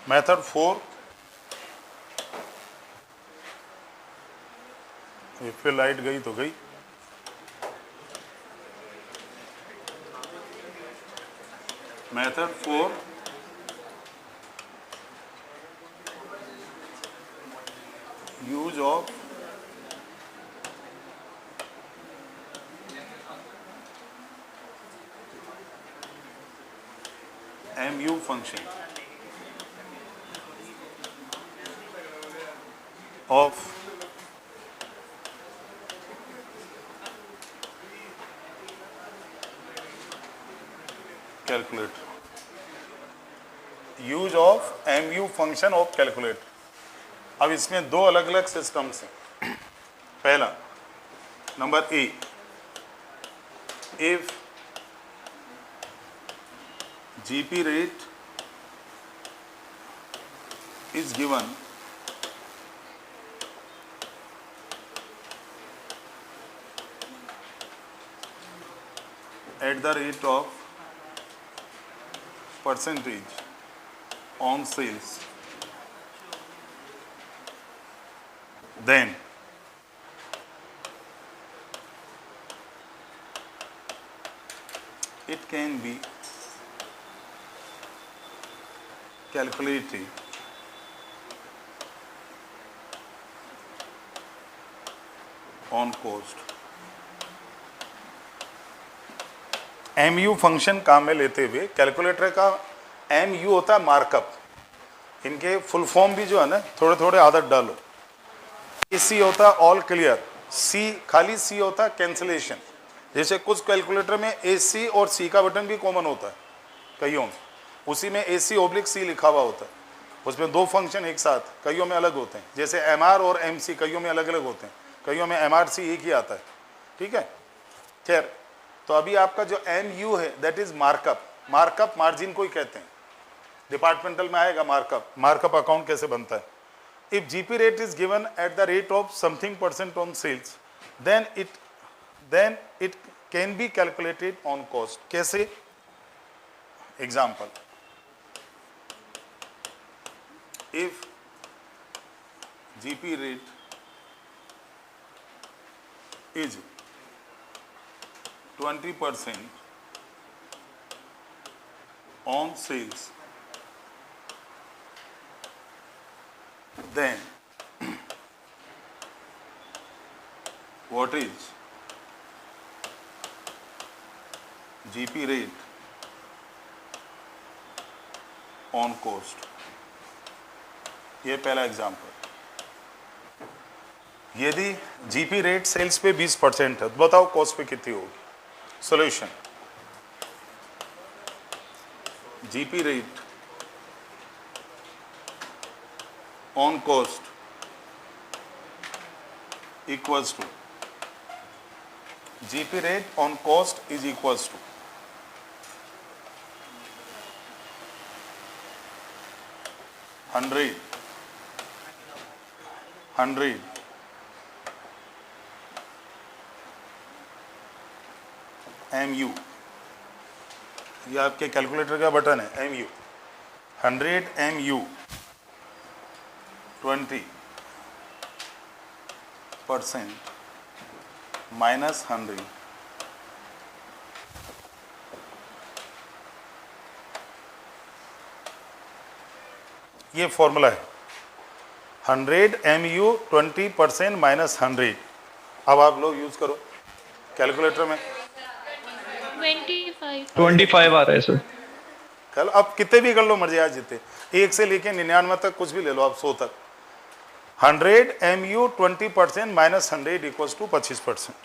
Method 4, फिर light गई तो गई। Method 4, use of MU function of calculator, use of MU function of calculator. अब इसमें दो अलग अलग सिस्टम्स हैं। पहला number A, if GP rate is given at the rate of percentage on sales, then it can be calculated on cost। MU function काम में लेते हुए कैलकुलेटर का MU होता है मार्कअप। इनके फुल फॉर्म भी जो है ना, थोड़े थोड़े आदत डालो। AC होता है ऑल क्लियर, C खाली C होता है कैंसिलेशन। जैसे कुछ कैलकुलेटर में AC और C का बटन भी कॉमन होता है कईयों में, उसी में AC/C लिखा हुआ होता है। उसमें दो फंक्शन एक साथ, कईयों में अलग होते हैं। जैसे MR और MC कईयों में अलग अलग होते हैं, कईयों में MRC एक ही आता है। ठीक है, खैर, तो अभी आपका जो MU है that is markup. Markup margin को ही कहते हैं, डिपार्टमेंटल में आएगा मार्कअप। मार्कअप अकाउंट कैसे बनता है? If GP rate is given at the rate of something % on sales, then it can be calculated on cost. कैसे? Example, if GP rate is 20% on sales, then what is GP rate on cost? ये पहला example. यदि GP rate sales पे 20% है तो बताओ cost पे कितनी होगी? Solution, GP rate on cost equals to, GP rate on cost is equals to 100 MU। ये आपके कैलकुलेटर का बटन है MU। 100 MU 20% -100, ये फॉर्मूला है। 100 MU 20% -100। अब आप लोग यूज करो कैलकुलेटर में। 25 आ रहा है सर। कल अब कितने भी कर लो, मर्जी आज जितने, 1 से लेके 99 तक कुछ भी ले लो आप, 100 तक। 100 MU 20% -100 इक्वल्स टू 25%।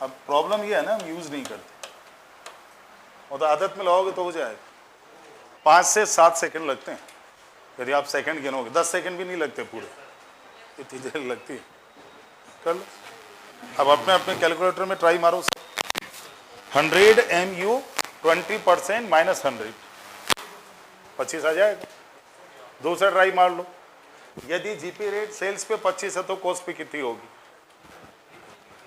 अब प्रॉब्लम ये है ना, हम यूज नहीं करते, और तो आदत में लगाओगे तो हो जाएगा। 5 से 7 सेकंड लगते हैं यदि आप सेकंड गिनोगे, 10 सेकंड भी नहीं लगते पूरे, इतनी देर लगती है। कर लो अब अपने अपने कैलकुलेटर में ट्राई मारो। 100 MU 20% -100, 25 आ जाएगा। दूसरा ट्राई मार लो, यदि GP रेट सेल्स पे 25 है तो कॉस्ट पे कितनी होगी?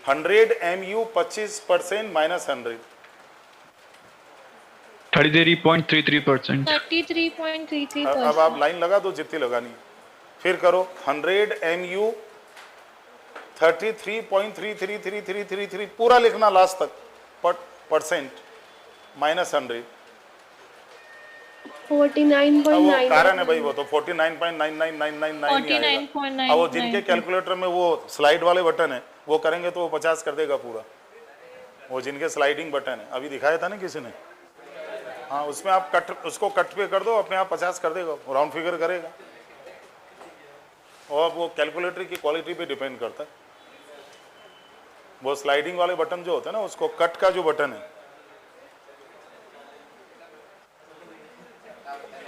100 MU 25% -100, 33.33%। 33.33%। अब आप लाइन लगा दो जितनी लगानी, फिर करो 100 MU 33.333333 पूरा लिखना लास्ट तक, परसेंट माइनस 100। 49.9। वो कारण है भाई, वो तो 49.99999 ही आएगा। अब वो जिनके कैलकुलेटर में वो स्लाइड वाले बटन है वो करेंगे तो वो 50 कर देगा पूरा, वो जिनके स्लाइडिंग बटन है, अभी दिखाया था ना किसी ने। हाँ, उसमें आप कट, उसको कट पे कर दो, अपने आप 50 कर देगा, राउंड फिगर करेगा। और वो कैलकुलेटर की क्वालिटी पे डिपेंड करता है। वो स्लाइडिंग वाले बटन जो होता है ना, उसको कट का जो बटन है,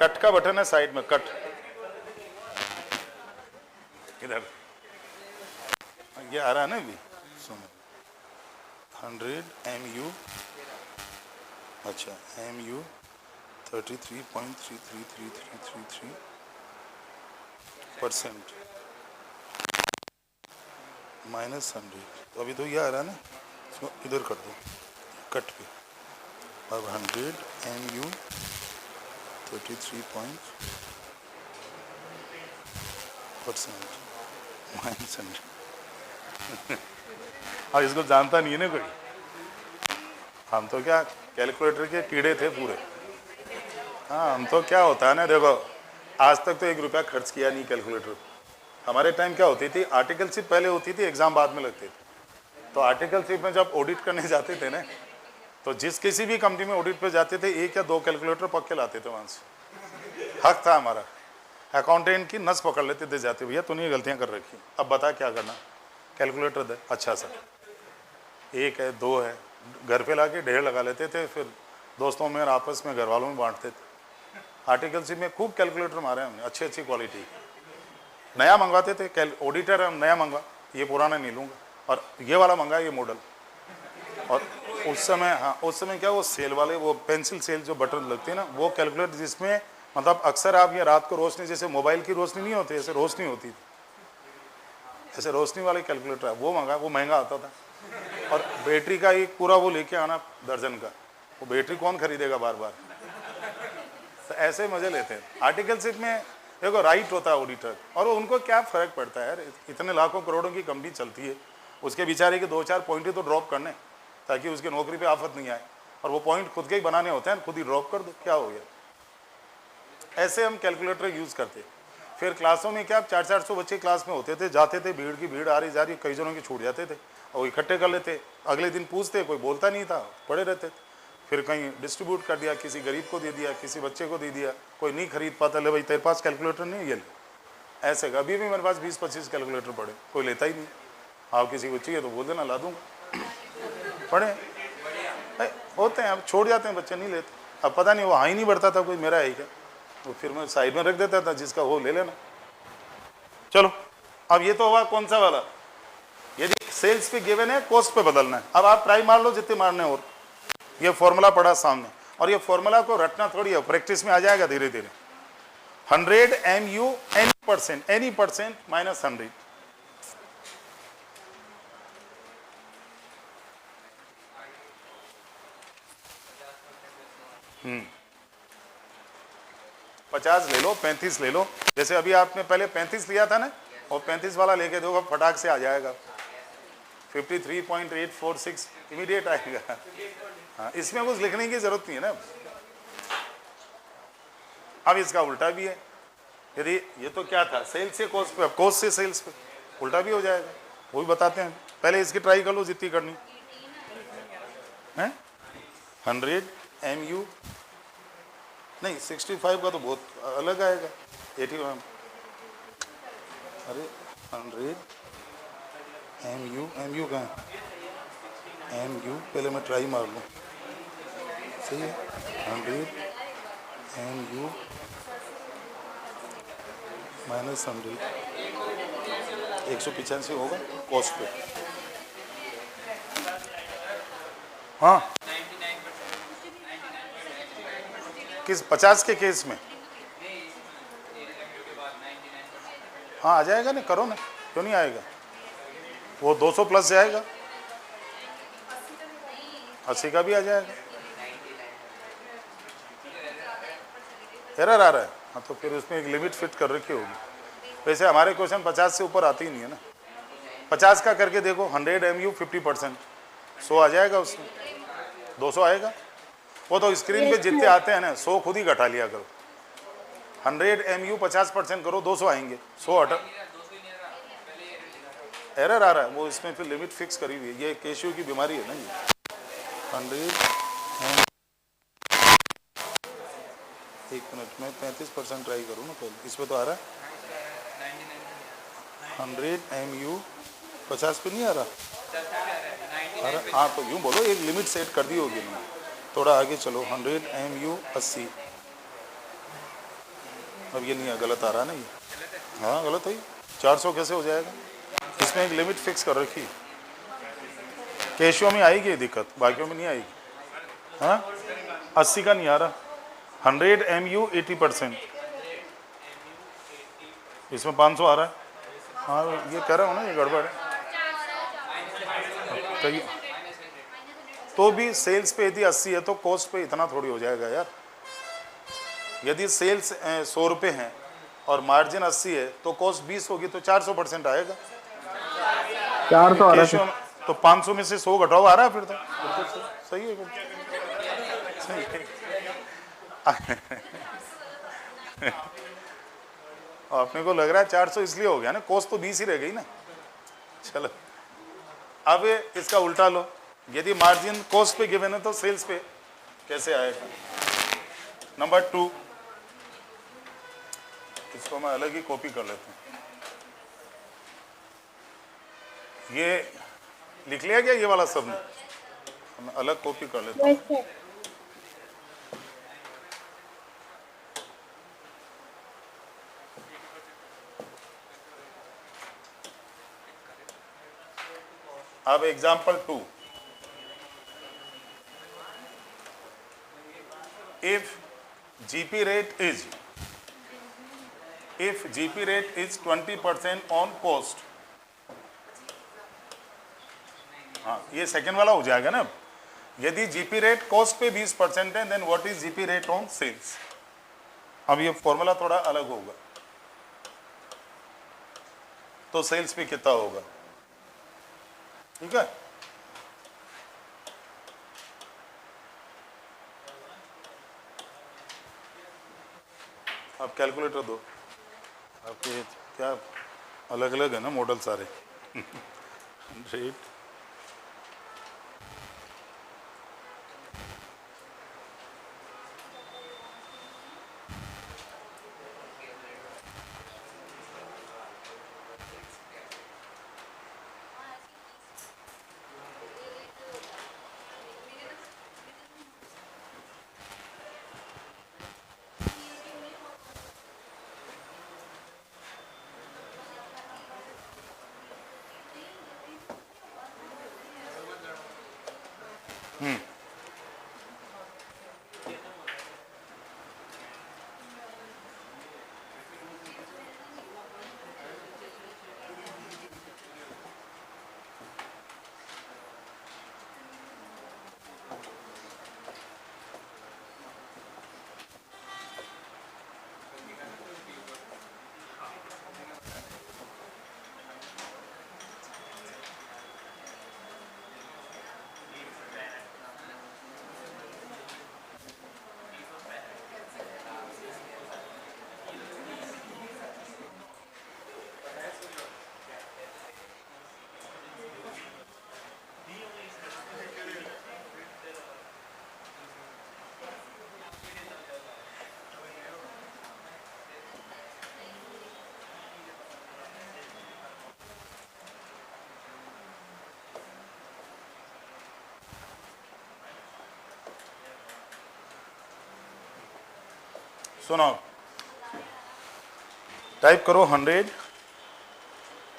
कट का बटन है साइड में, कट इधर ये आ रहा है ना अभी, सुनो 100 MU, अच्छा MU 33.333333% माइनस 100, तो अभी तो ये आ रहा है ना, इसको इधर कर दो कट पे। अब 100 MU 33% माइनस 100। हाँ, इसको जानता नहीं है ना कोई, हम तो क्या कैलकुलेटर के कीड़े थे पूरे। हाँ, हम तो क्या होता है ना, देखो आज तक तो 1 रुपया खर्च किया नहीं कैलकुलेटर। हमारे टाइम क्या होती थी, आर्टिकलशिप पहले होती थी, एग्जाम बाद में लगते थे। तो आर्टिकलशिप में जब ऑडिट करने जाते थे ना, तो जिस किसी भी कंपनी में ऑडिट पे जाते थे 1 या 2 कैलकुलेटर पक्के लाते थे वहाँ से, हक था हमारा। अकाउंटेंट की नस पकड़ लेते थे जाते, भैया तूने ये गलतियाँ कर रखी, अब बता क्या करना, कैलकुलेटर दे। अच्छा सर, 1 है 2 है, घर पे लाके ढेर लगा लेते थे, फिर दोस्तों में और आपस में घर वालों में बांटते थे। आर्टिकलशिप में खूब कैलकुलेटर मारे हमने, अच्छी अच्छी क्वालिटी, नया मंगवाते थे। ऑडिटर हम नया मंगवा, ये पुराना नहीं लूँगा, और ये वाला मंगा ये मॉडल। और उस समय, हाँ उस समय क्या, वो सेल वाले, वो पेंसिल सेल जो बटन लगती है ना, वो कैलकुलेटर जिसमें मतलब अक्सर आप ये रात को रोशनी, जैसे मोबाइल की रोशनी नहीं होती, ऐसे रोशनी होती थी, ऐसे रोशनी वाले कैलकुलेटर है, वो मंगा, वो महंगा आता था। और बैटरी का एक पूरा वो लेके आना दर्जन का, वो बैटरी कौन खरीदेगा बार बार। तो ऐसे मजे लेते हैं। आर्टिकलशिप में देखो राइट होता है ऑडिटर, और वो उनको क्या फ़र्क पड़ता है यार, इतने लाखों करोड़ों की कंपनी चलती है, उसके बेचारे के 2-4 पॉइंट ही तो ड्रॉप करने, ताकि उसकी नौकरी पे आफत नहीं आए। और वो पॉइंट खुद के ही बनाने होते हैं, खुद ही ड्रॉप कर दो, क्या हो गया। ऐसे हम कैलकुलेटर यूज़ करते। फिर क्लासों में क्या, 400-400 बच्चे क्लास में होते थे, जाते थे, भीड़ की भीड़ आ रही जा रही, कई जनों के छूट जाते थे, और इकट्ठे कर लेते, अगले दिन पूछते, कोई बोलता नहीं था, पड़े रहते थे। फिर कहीं डिस्ट्रीब्यूट कर दिया, किसी गरीब को दे दिया, किसी बच्चे को दे दिया, कोई नहीं खरीद पाता, ले भाई तेरे पास कैलकुलेटर नहीं, ये ले। ऐसे अभी भी मेरे पास 20-25 कैलकुलेटर पड़े, कोई लेता ही नहीं। आप किसी को चाहिए तो बोल देना, ला दूंगा। पढ़े होते हैं, अब छोड़ जाते हैं बच्चे, नहीं लेते। अब पता नहीं वो हाँ ही नहीं बढ़ता था कोई, मेरा है क्या, तो फिर मैं साइड में रख देता था, जिसका हो ले लेना। चलो, अब ये तो हुआ कौन सा वाला, यदि सेल्स पे गिवन है, कॉस्ट पे बदलना है। अब आप ट्राई मार लो जितने मारने, और ये फॉर्मूला पड़ा सामने, और ये फॉर्मूला को रटना थोड़ी है, प्रैक्टिस में आ जाएगा धीरे धीरे। 100 MU एनी परसेंट माइनस 100, हम्म 50 ले लो, 35 ले लो, जैसे अभी आपने पहले 35 लिया था ना, और 35 वाला लेके दो, फटाक से आ जाएगा 53.846 इमीडिएट आएगा। हाँ, इसमें कुछ लिखने की जरूरत नहीं है ना। अब इसका उल्टा भी है, यदि ये तो क्या था, सेल्स से कॉस्ट पे, कॉस्ट से सेल्स पे, उल्टा भी हो जाएगा, वो भी बताते हैं। पहले इसकी ट्राई कर लो जितनी करनी है। 100 MU नहीं, 65 का तो बहुत अलग आएगा, 81। अरे 100 MU कहाँ है, MU पहले मैं ट्राई मार लूँ, सही है। 100 MU माइनस 100, 185 होगा कॉस्ट पे। हाँ, किस 50 के केस में, हाँ आ जाएगा ना, करो ना, क्यों नहीं आएगा, वो 200 प्लस जाएगा, 80 का भी आ जाएगा। एरर आ रहा है। हाँ तो फिर उसमें एक लिमिट फिट कर रखी होगी। वैसे हमारे क्वेश्चन 50 से ऊपर आते ही नहीं है ना। 50 का करके देखो, 100 MU 50%, 100 आ जाएगा उसमें, 200 आएगा। वो तो स्क्रीन पे जितने आते हैं ना 100 खुद ही घटा लिया करो। 100 MU 50% करो, 200 आएंगे, 100 हटा। एरर आ रहा है, वो इसमें फिर लिमिट फिक्स करी हुई है। ये केशियो की बीमारी है ना ये। 100, एक मिनट में 35% ट्राई करूँ ना पहले। इस पर तो आ रहा है 100 MU 50 पे नहीं आ रहा। अरे हाँ तो यूँ बोलो, एक लिमिट सेट कर दी होगी ना। थोड़ा आगे चलो, 100 MU 80। अब ये नहीं है, गलत आ रहा ना ये। हाँ गलत है, 400 कैसे हो जाएगा? इसमें एक लिमिट फिक्स कर रखी। केशियो में आएगी दिक्कत, बाकियों में नहीं आएगी। हाँ 80 का नहीं आ रहा। 100 MU 80%, इसमें 500 आ रहा है। हाँ ये कह रहा हूँ ना, ये गड़बड़ है कहीं। तो भी सेल्स पे यदि 80 है तो कॉस्ट पे इतना थोड़ी हो जाएगा यार। यदि सेल्स 100 रुपये हैं और मार्जिन 80 है तो कॉस्ट 20 होगी, तो 400% आएगा। 400 आ रहा है। तो 500 में से 100 घटाओ आ रहा है फिर तो बिल्कुल सही है, सही है। अपने को लग रहा है 400 इसलिए हो गया ना, कॉस्ट तो 20 ही रह गई ना। चलो अब इसका उल्टा लो, यदि मार्जिन कॉस्ट पे गिवन है तो सेल्स पे कैसे आएगा। नंबर 2, इसको मैं अलग ही कॉपी कर लेता हूँ। ये लिख लिया क्या ये वाला सब ने? मैं अलग कॉपी कर लेता हूँ। अब example 2, if GP rate is 20% on cost, हाँ ये सेकेंड वाला हो जाएगा ना। यदि जीपी रेट कॉस्ट पे 20% है, then what is GP rate on sales. अब ये फॉर्मूला थोड़ा अलग होगा, तो सेल्स पे कितना होगा, ठीक है। आप कैलकुलेटर दो, आपके क्या अलग अलग है ना मॉडल सारे। रेट सुनो, टाइप करो 100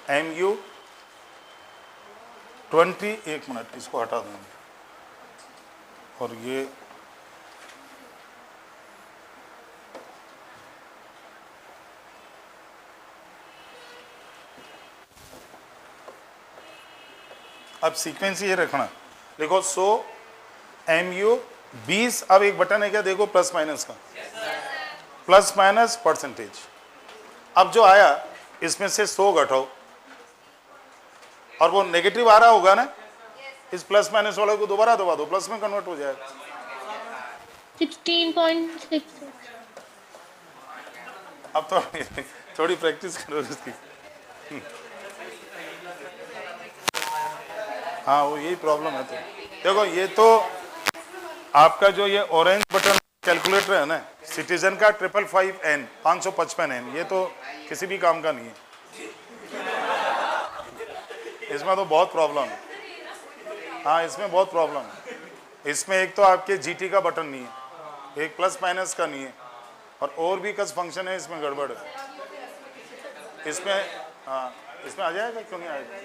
MU 20, एक मिनट इसको हटा दूंगा, और ये अब सीक्वेंस ये रखना, देखो 100 MU 20। अब एक बटन है क्या देखो प्लस माइनस का, प्लस माइनस परसेंटेज। अब जो आया इसमें से 100 घटाओ और वो नेगेटिव आ रहा होगा ना, इस प्लस माइनस वाले को दोबारा दबा दो, प्लस में कन्वर्ट हो जाएगा। 16.6। अब तो थोड़ी प्रैक्टिस करो इसकी। हाँ वो यही प्रॉब्लम है। तो देखो ये तो आपका जो ये ऑरेंज बटन कैलकुलेटर है ना, सिटीजन का 555N 555N, ये तो किसी भी काम का नहीं है, इसमें तो बहुत प्रॉब्लम है। हाँ इसमें बहुत प्रॉब्लम है। इसमें एक तो आपके जीटी का बटन नहीं है, एक प्लस माइनस का नहीं है, और भी कुछ फंक्शन है इसमें गड़बड़ है। इसमें हाँ इसमें आ जाएगा, क्यों नहीं आएगा?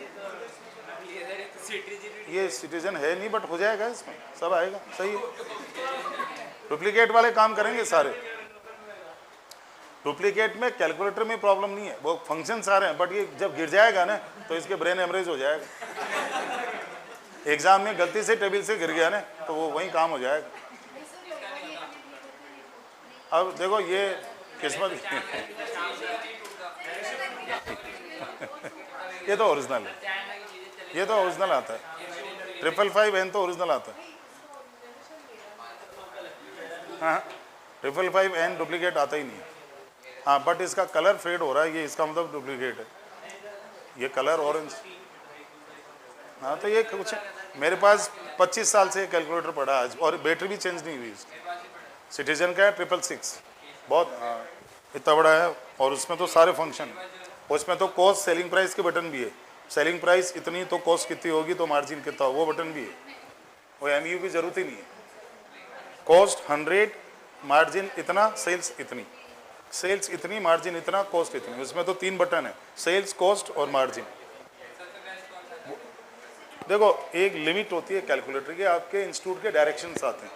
ये सिटीजन है नहीं, बट हो जाएगा, इसमें सब आएगा, सही है। डुप्लीकेट वाले काम करेंगे सारे। डुप्लीकेट में कैलकुलेटर में प्रॉब्लम नहीं है, वो फंक्शन सारे हैं, बट ये जब गिर जाएगा ना तो इसके ब्रेन एमरेज हो जाएगा। एग्जाम में गलती से टेबल से गिर गया ना तो वो वहीं काम हो जाएगा। अब देखो ये किस्मत ये तो ओरिजिनल है, ये तो ओरिजिनल आता है। 555N तो ओरिजिनल आता है। हाँ 555N डुप्लीकेट आता ही नहीं है। हाँ बट इसका कलर फेड हो रहा है, ये इसका मतलब डुप्लीकेट है, ये कलर ऑरेंज। हाँ तो ये कुछ मेरे पास 25 साल से कैलकुलेटर पड़ा आज, और बैटरी भी चेंज नहीं हुई इसकी। सिटीजन का है 666, बहुत इतना बड़ा है, और उसमें तो सारे फंक्शन, उसमें तो कॉस्ट सेलिंग प्राइस के बटन भी है। सेलिंग प्राइस इतनी तो कॉस्ट कितनी होगी तो मार्जिन कितना, वो बटन भी है। वो एमयू की जरूरत ही नहीं है। कॉस्ट 100, मार्जिन इतना, सेल्स इतनी, सेल्स इतनी, मार्जिन इतना, कॉस्ट इतनी। उसमें तो 3 बटन है, सेल्स, कॉस्ट और मार्जिन। देखो एक लिमिट होती है कैलकुलेटर की, आपके इंस्टीट्यूट के डायरेक्शंस आते हैं,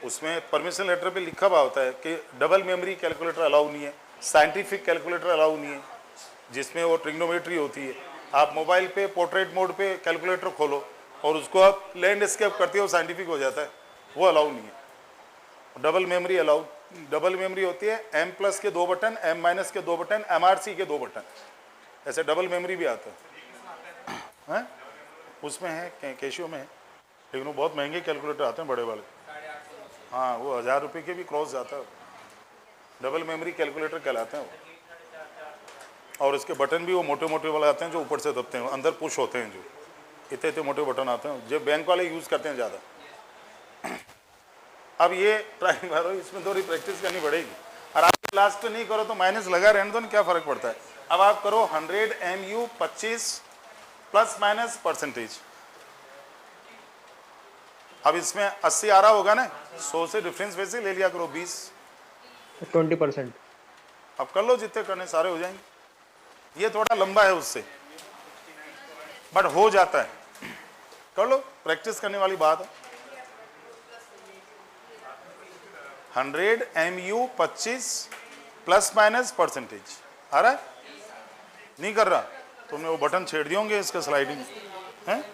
उसमें परमिशन लेटर पे लिखा हुआ होता है कि डबल मेमोरी कैलकुलेटर अलाउ नहीं है, साइंटिफिक कैलकुलेटर अलाउ नहीं है, जिसमें वो ट्रिग्नोमेट्री होती है। आप मोबाइल पे पोर्ट्रेट मोड पे कैलकुलेटर खोलो और उसको आप लैंडस्केप करते हो, साइंटिफिक हो जाता है, वो अलाउ नहीं है। Double memory allow, double memory होती है M+ के 2 बटन, M- के 2 बटन, MRC के 2 बटन, ऐसे डबल मेमोरी भी आता है। उसमें है, कैशियो में है, लेकिन वो बहुत महंगे कैलकुलेटर आते हैं बड़े वाले। हाँ वो 1000 रुपये के भी क्रॉस जाता है, डबल मेमोरी कैलकुलेटर कहलाते हैं वो। और उसके बटन भी वो मोटे मोटे वाले आते हैं जो ऊपर से दबते हैं, अंदर पुश होते हैं, जो इतने इतने मोटे बटन आते हैं, जो बैंक वाले यूज़ करते हैं ज़्यादा। अब ये ट्राई मारो, इसमें थोड़ी प्रैक्टिस करनी पड़ेगी, और आप क्लास पे नहीं करो तो माइनस लगा रहने दो, क्या फ़र्क पड़ता है। अब आप करो 100 MU 25 प्लस माइनस परसेंटेज। अब इसमें 80 आ रहा होगा ना, 100 से डिफरेंस वैसे ले लिया करो, 20%। अब कर लो, जितने करने सारे हो जाएंगे। ये थोड़ा लंबा है उससे, बट हो जाता है, कर लो, प्रैक्टिस करने वाली बात है। 100 MU 25 प्लस माइनस परसेंटेज आ रहा है, नहीं कर रहा, तुमने वो बटन छेड़ दिए होंगे इसका, स्लाइडिंग है।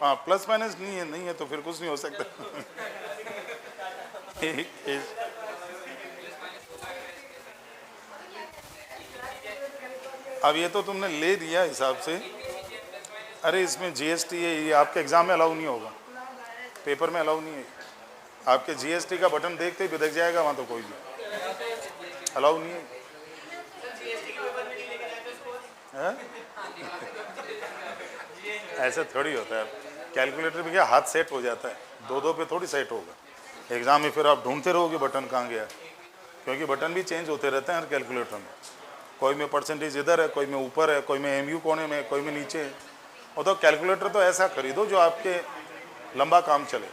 हाँ प्लस माइनस नहीं है तो फिर कुछ नहीं हो सकता। अब ये तो तुमने ले दिया हिसाब से, अरे इसमें GST है, ये आपके एग्जाम में अलाउ नहीं होगा, पेपर में अलाउ नहीं है। आपके GST का बटन देखते ही बिदक जाएगा, वहाँ तो कोई भी अलाउ नहीं है। ऐसे थोड़ी होता है, कैलकुलेटर में क्या हाथ सेट हो जाता है, दो पे थोड़ी सेट होगा। एग्जाम में फिर आप ढूंढते रहोगे बटन कहाँ गया, क्योंकि बटन भी चेंज होते रहते हैं हर कैलकुलेटर में। कोई में परसेंटेज इधर है, कोई में ऊपर है, कोई में MU कोने में, कोई में नीचे है। और तो कैलकुलेटर तो ऐसा खरीदो जो आपके लंबा काम चले।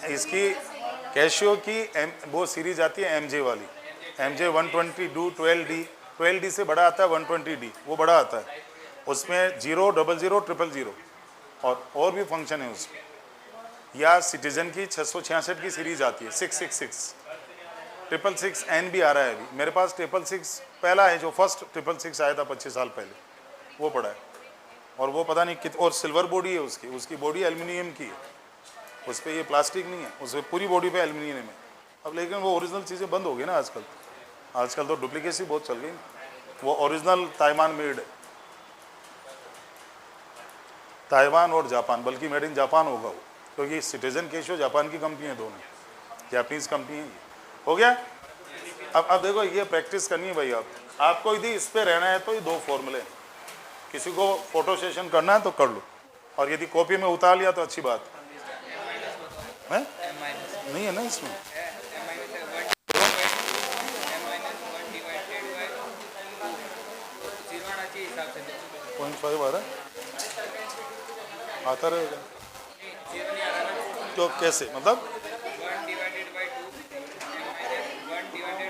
इसकी कैशियो की वो सीरीज आती है MJ वाली, MJ 120 12D से बड़ा आता है 120D, वो बड़ा आता है, उसमें 0 00 000 और भी फंक्शन है उसमें। या सिटीजन की 666 की सीरीज आती है 666, 666N भी आ रहा है अभी मेरे पास। 666 पहला है, जो फर्स्ट 666 आया था 25 साल पहले, वो पड़ा है। और वो पता नहीं कित, और सिल्वर बॉडी है उसकी बॉडी एल्युमिनियम की है, उस पर ये प्लास्टिक नहीं है, उस पर पूरी बॉडी पे एल्युमिनियम है। अब लेकिन वो ओरिजिनल चीज़ें बंद हो गई ना आजकल। आजकल तो डुप्लीकेसी बहुत चल गई। वो ओरिजिनल ताइवान मेड है, ताइवान और जापान, बल्कि मेड इन जापान होगा वो, क्योंकि सिटीजन केशो जापान की कंपनी है, दोनों जापानीज कंपनी है। हो गया। अब देखो ये प्रैक्टिस करनी है भाई। आपको यदि इस पे रहना है तो ये 2 फॉर्मूले, किसी को फोटो सेशन करना है तो कर लो, और यदि कॉपी में उतार लिया तो अच्छी बात है। नहीं है ना इसमें। 0.5 आ रहा है, आता रहेगा तो कैसे, मतलब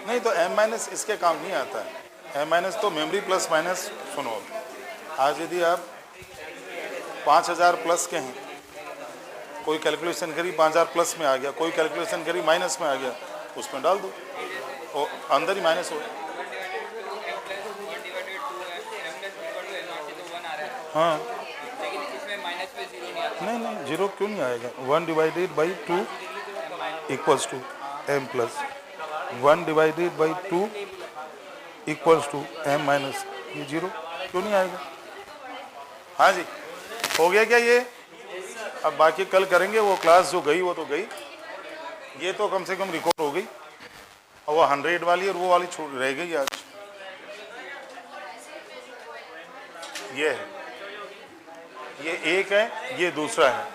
नहीं तो m माइनस इसके काम नहीं आता है। m माइनस तो मेमोरी प्लस माइनस। सुनो, आज यदि आप 5000 प्लस के हैं, कोई कैलकुलेशन करी 5000 प्लस में आ गया, कोई कैलकुलेशन करी माइनस में आ गया, उसमें डाल दो और अंदर ही माइनस हो। हाँ नहीं, 0 क्यों नहीं आएगा। 1 divided by 2 equals to m plus 1 divided by 2 equals to m minus, ये 0 क्यों नहीं आएगा। हाँ जी, हो गया क्या ये। अब बाकी कल करेंगे, वो क्लास जो गई वो तो गई, ये तो कम से कम रिकॉर्ड हो गई, और वो 100 वाली और वो वाली छूट रह गई आज। ये है, ये एक है, ये दूसरा है।